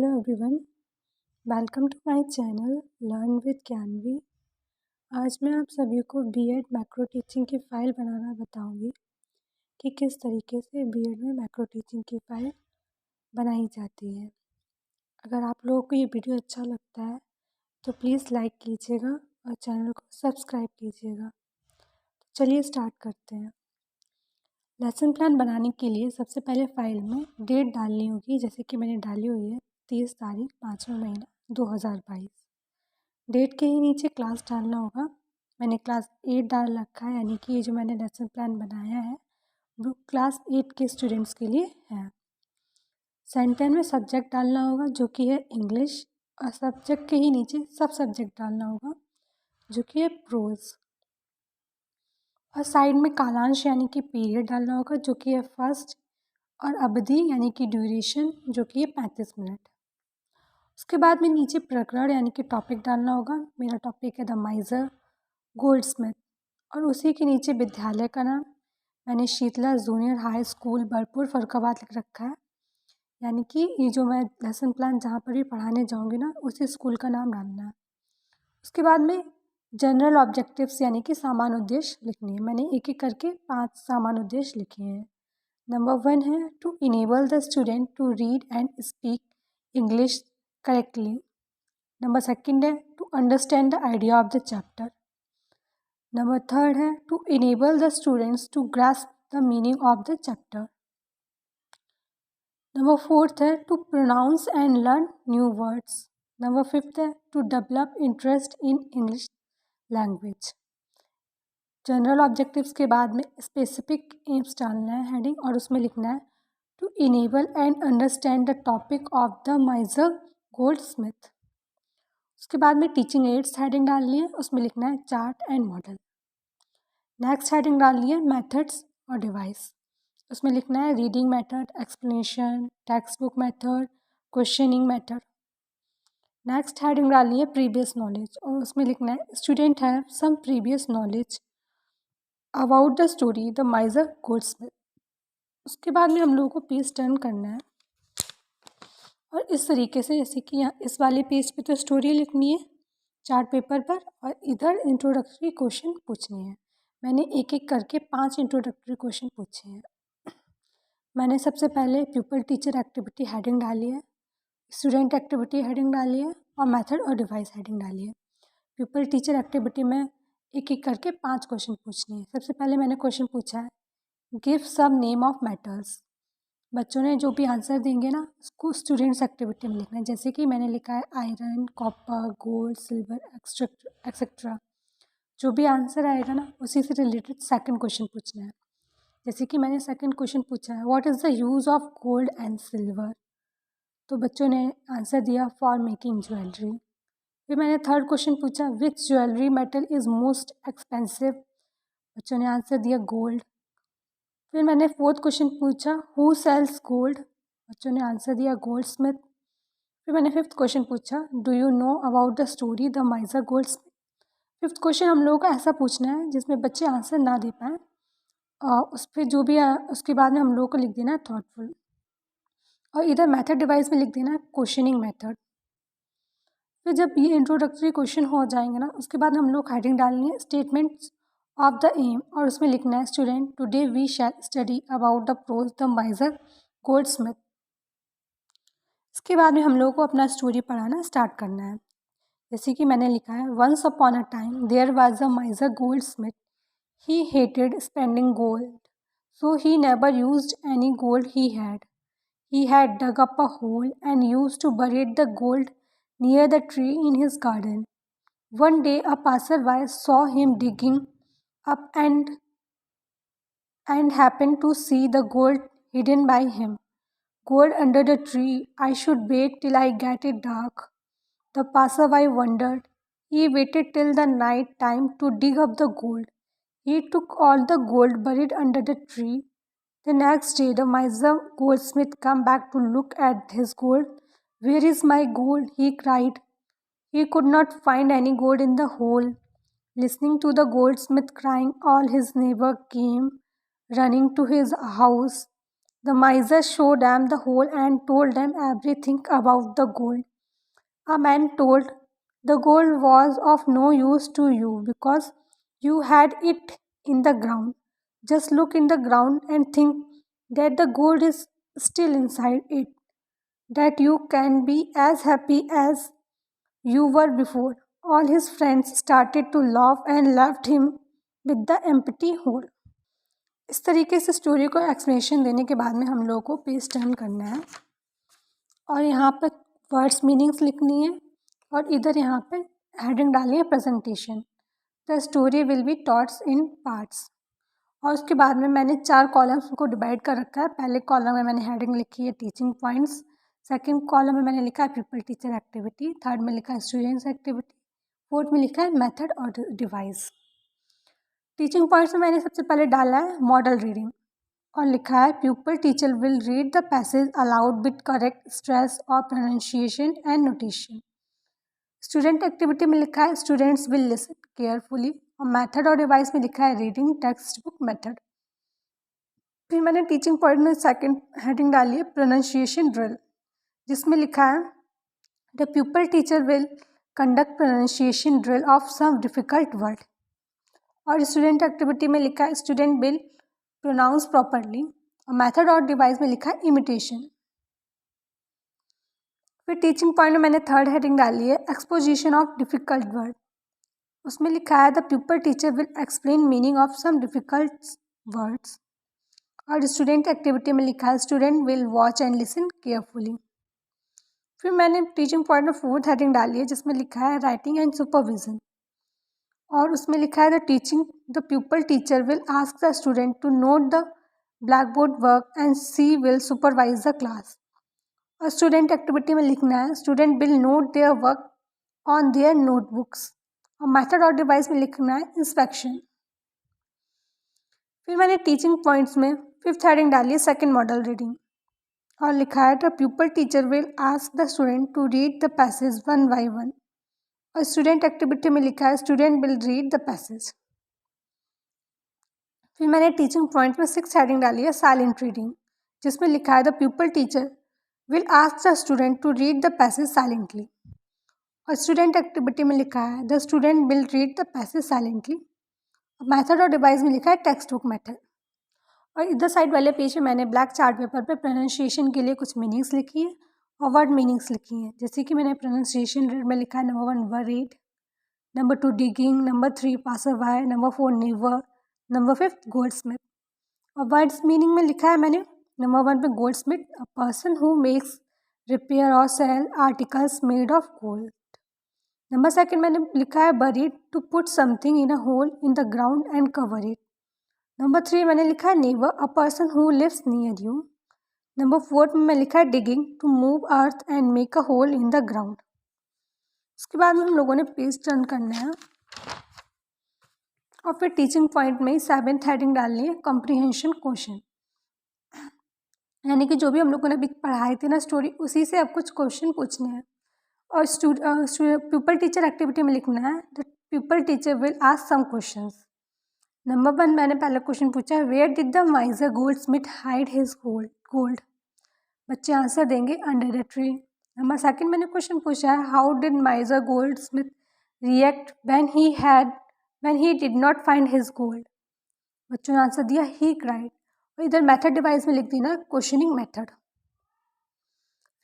Hello everyone, welcome to my channel learn with Gyanvi. आज मैं आप सभी को बीएड मैक्रो टीचिंग की फ़ाइल बनाना बताऊंगी कि किस तरीके से बीएड में मैक्रो टीचिंग की फ़ाइल बनाई जाती है। अगर आप लोगों को ये वीडियो अच्छा लगता है तो प्लीज़ लाइक कीजिएगा और चैनल को सब्सक्राइब कीजिएगा। तो चलिए स्टार्ट करते हैं। लेसन प्लान बनाने के लिए सबसे पहले फ़ाइल में डेट डालनी होगी, जैसे कि मैंने डाली हुई है 30 तारीख 5वां महीना 2022। डेट के ही नीचे क्लास डालना होगा। मैंने क्लास 8 डाल रखा है, यानी कि ये जो मैंने लेसन प्लान बनाया है वो क्लास 8 के स्टूडेंट्स के लिए है। सेंटेंस में सब्जेक्ट डालना होगा जो कि है इंग्लिश, और सब्जेक्ट के ही नीचे सब सब्जेक्ट डालना होगा जो कि है प्रोज। और साइड में कालांश यानी कि पीरियड डालना होगा जो कि है फर्स्ट, और अवधि यानी कि ड्यूरेशन जो कि है 35 मिनट। उसके बाद में नीचे प्रकरण यानी कि टॉपिक डालना होगा। मेरा टॉपिक है द माइजर गोल्डस्मिथ, और उसी के नीचे विद्यालय का नाम मैंने Sheetla junior high school Barpur Farrukhabad लिख रखा है, यानी कि ये जो मैं लेसन प्लान जहाँ पर भी पढ़ाने जाऊँगी ना उसी स्कूल का नाम डालना है। उसके बाद में जनरल ऑब्जेक्टिव्स यानी कि सामान्य उद्देश्य लिखनी है। मैंने एक एक करके 5 सामान्य उद्देश्य लिखे हैं। नंबर 1 है to enable the student to read and speak English correctly. Number 2 है to understand the idea of the chapter. Number 3 है to enable the students to grasp the meaning of the chapter. Number 4 है to pronounce and learn new words. Number 5 है to develop interest in English language. General objectives के बाद में specific AIIMS डालना है heading, और उसमें लिखना है to enable and understand the topic of the miser goldsmith. उसके बाद में टीचिंग एड्स हेडिंग डालनी है, उसमें लिखना है chart and model. Next heading डालनी है मेथड्स और डिवाइस, उसमें लिखना है reading method, explanation, text book method, questioning method. Next heading डालनी है प्रीवियस नॉलेज, और उसमें लिखना है student have some previous knowledge about the story the miser goldsmith. उसके बाद में हम लोगों को पेज टर्न करना है, और इस तरीके से, जैसे कि यहाँ इस वाले पेज पे तो स्टोरी लिखनी है चार्ट पेपर पर, और इधर इंट्रोडक्टरी क्वेश्चन पूछनी है। मैंने एक एक करके 5 इंट्रोडक्टरी क्वेश्चन पूछे हैं। मैंने सबसे पहले प्यूपल टीचर एक्टिविटी हेडिंग डाली है, स्टूडेंट एक्टिविटी हेडिंग डाली है, और मेथड और डिवाइस हेडिंग डाली है। प्यूपल टीचर एक्टिविटी में एक एक करके 5 क्वेश्चन पूछनी है। सबसे पहले मैंने क्वेश्चन पूछा है give some name of metals. बच्चों ने जो भी आंसर देंगे ना उसको स्टूडेंट्स एक्टिविटी में लिखना है, जैसे कि मैंने लिखा है iron, copper, gold, silver etcetera. जो भी आंसर आएगा ना उसी से रिलेटेड सेकंड क्वेश्चन पूछना है। जैसे कि मैंने सेकंड क्वेश्चन पूछा है what is the use of gold and silver, तो बच्चों ने आंसर दिया फॉर मेकिंग ज्वेलरी। फिर मैंने थर्ड क्वेश्चन पूछा which jewellery metal is most expensive, बच्चों ने आंसर दिया गोल्ड। फिर मैंने फोर्थ क्वेश्चन पूछा हु सेल्स गोल्ड, बच्चों ने आंसर दिया गोल्ड स्मिथ। फिर मैंने फिफ्थ क्वेश्चन पूछा do you know about the story the miser gold Smith. Fifth question हम लोगों को ऐसा पूछना है जिसमें बच्चे आंसर ना दे पाएँ, और उस पर जो भी उसके बाद में हम लोगों को लिख देना है थॉटफुल, और इधर मेथड डिवाइस में लिख देना है क्वेश्चनिंग मेथड। फिर जब ये इंट्रोडक्टरी क्वेश्चन हो जाएंगे ना उसके बाद हम लोग हेडिंग डालनी है स्टेटमेंट्स ऑफ द एम, और उसमें लिखना है student today we shall study about the prose the miser goldsmith. इसके बाद में हम लोगों को अपना स्टोरी पढ़ाना स्टार्ट करना है। जैसे कि मैंने लिखा है once upon a time there was a miser goldsmith, he hated spending gold so he never used any gold he had. He had dug up a hole and used to bury the gold near the tree in his garden. One day a passerby saw him digging up and happened to see the gold hidden by him. Gold under the tree. I should wait till I get it dark. The passerby wondered. He waited till the night time to dig up the gold. He took all the gold buried under the tree. The next day, the miser goldsmith came back to look at his gold. Where is my gold? He cried. He could not find any gold in the hole. Listening to the goldsmith crying, all his neighbors came running to his house. The miser showed them the hole and told them everything about the gold. A man told, "The gold was of no use to you because you had it in the ground. Just look in the ground and think that the gold is still inside it, that you can be as happy as you were before." All his friends started to laugh and left him with the empty hole. इस तरीके से story को explanation देने के बाद में हम लोगों को पेज टर्न करना है और यहाँ पर वर्ड्स मीनिंग्स लिखनी है और इधर यहाँ पे हेडिंग डाली है presentation. The story will be taught in parts. और उसके बाद में मैंने 4 कॉलम्स को डिवाइड कर रखा है। पहले कॉलम में मैंने हेडिंग लिखी है टीचिंग पॉइंट्स, सेकंड कॉलम में मैंने लिखा है पीपल टीचर एक्टिविटी, थर्ड में लिखा है स्टूडेंट्स एक्टिविटी, फोर्थ में लिखा है मेथड और डिवाइस। टीचिंग पॉइंट्स में मैंने सबसे पहले डाला है मॉडल रीडिंग और लिखा है pupil teacher will read the passage aloud with correct stress और pronunciation and notation. Student activity में लिखा है स्टूडेंट्स विल लिसन केयरफुली और मेथड और डिवाइस में लिखा है रीडिंग टेक्स्ट बुक मेथड। फिर मैंने टीचिंग पॉइंट में सेकंड हेडिंग डाली है प्रोनाउंसिएशन ड्रिल, जिसमें लिखा है the pupil teacher will conduct pronunciation drill of some difficult word. और स्टूडेंट एक्टिविटी में लिखा है स्टूडेंट विल प्रोनाउंस प्रॉपरली और मेथड और डिवाइस में लिखा है इमिटेशन। फिर टीचिंग पॉइंट में मैंने थर्ड हेडिंग डाली है एक्सपोजिशन ऑफ डिफिकल्ट वर्ड। उसमें लिखा है the pupil teacher will explain meaning of some difficult words. और स्टूडेंट एक्टिविटी में लिखा है student will watch and listen carefully. फिर मैंने टीचिंग पॉइंट में फोर्थ हेडिंग डाली है जिसमें लिखा है राइटिंग एंड सुपरविजन। और उसमें लिखा है the pupil teacher will ask the student to note the blackboard work and she will supervise the class. और स्टूडेंट एक्टिविटी में लिखना है student will note their work on their notebooks और method और डिवाइस में लिखना है inspection. फिर मैंने टीचिंग पॉइंट्स में फिफ्थ हेडिंग डाली है सेकंड मॉडल रीडिंग और लिखा है the pupil teacher will ask the student to read the passage one by one. और स्टूडेंट एक्टिविटी में लिखा है student will read the passage. फिर मैंने टीचिंग पॉइंट में सिक्स हेडिंग डाली है साइलेंट रीडिंग, जिसमें लिखा है the pupil teacher will ask the student to read the passage silently. और स्टूडेंट एक्टिविटी में लिखा है the student will read the passage silently. Method और डिवाइस में लिखा है टेक्स्ट बुक मेथड। और इधर साइड वाले पेज में मैंने ब्लैक चार्ट पेपर पे प्रोनाउंसिएशन के लिए कुछ मीनिंग्स लिखी है और वर्ड मीनिंग्स लिखी हैं। जैसे कि मैंने प्रोनाउंसिएशन में लिखा है number 1 buried, number 2 digging, number 3 passer by, number 4 never, number 5 goldsmith. और वर्ड्स मीनिंग में लिखा है मैंने नंबर 1 पे goldsmith a person who makes repair और sell articles made of gold. Number 2 मैंने लिखा है buried to put something in a hole in the ground and cover it. Number 3 मैंने लिखा है never a person who lives near you. Number 4 में मैं लिखा है digging to move earth and make a hole in the ground. उसके बाद में हम लोगों ने पेज टर्न करना है और फिर टीचिंग पॉइंट में ही 7th हेडिंग डालनी है कॉम्प्रिहेंशन क्वेश्चन। यानी कि जो भी हम लोगों ने अभी पढ़ाई थी ना स्टोरी, उसी से अब कुछ क्वेश्चन पूछने हैं। और प्यूपल टीचर एक्टिविटी में लिखना है the pupil teacher will ask some questions. Number 1 मैंने पहला क्वेश्चन पूछा है where did the miser gold smith hide his gold. बच्चे आंसर देंगे अंडर द ट्री। नंबर 2 मैंने क्वेश्चन पूछा है how did miser gold smith react when he did not find his gold. बच्चों ने आंसर दिया ही क्राइड। और इधर मेथड डिवाइस में लिख दी ना क्वेश्चनिंग मेथड।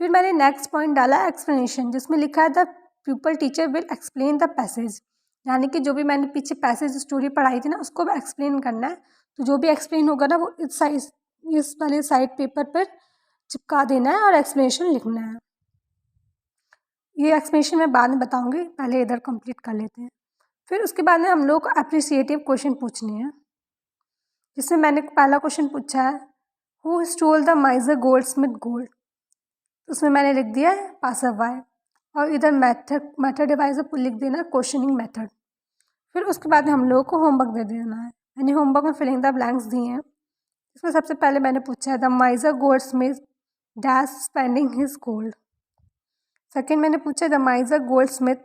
फिर मैंने नेक्स्ट पॉइंट डाला एक्सप्लेनेशन, जिसमें लिखा है the pupil teacher will explain the passage. यानी कि जो भी मैंने पीछे पैसेज स्टोरी पढ़ाई थी ना उसको भी एक्सप्लेन करना है। तो जो भी एक्सप्लेन होगा ना वो इस वाले साइड पेपर पर चिपका देना है और एक्सप्लेनेशन लिखना है। ये एक्सप्लेनेशन मैं बाद में बताऊंगी, पहले इधर कंप्लीट कर लेते हैं। फिर उसके बाद में हम लोग को अप्रिसिएटिव क्वेश्चन पूछने हैं, जिसमें मैंने पहला क्वेश्चन पूछा है who stole the miser gold Smith gold. उसमें मैंने लिख दिया है पासर बाय। और इधर मेथड डिवाइस पर लिख देना क्वेश्चनिंग मेथड। फिर उसके बाद में हम लोगों को होमवर्क दे देना है। मैंने होमवर्क में फिलिंग द ब्लैंक्स दिए हैं। इसमें सबसे पहले मैंने पूछा है the miser gold Smith dash spending his gold. Second मैंने पूछा the miser gold Smith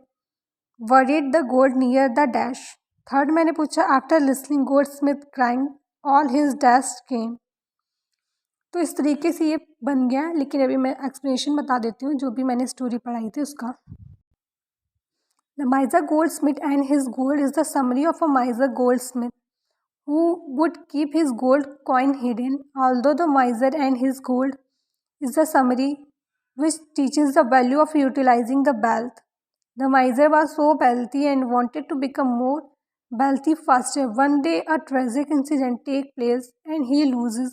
buried the gold near the dash. Third मैंने पूछा after listening goldsmith crying all his dash came. तो इस तरीके से ये बन गया, लेकिन अभी मैं एक्सप्लेनेशन बता देती हूँ जो भी मैंने स्टोरी पढ़ाई थी उसका। The miser Goldsmith and his gold is the summary of a miser Goldsmith who would keep his gold coin hidden, although the miser and his gold is the summary which teaches the value of utilizing the wealth. The miser was so wealthy and wanted to become more wealthy faster. One day a tragic incident takes place and he loses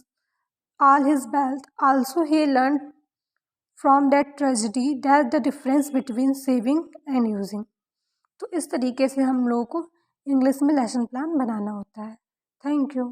all his wealth. Also he learned from that tragedy that the difference between saving and using. तो इस तरीके से हम लोगों को English में lesson plan बनाना होता है। Thank you.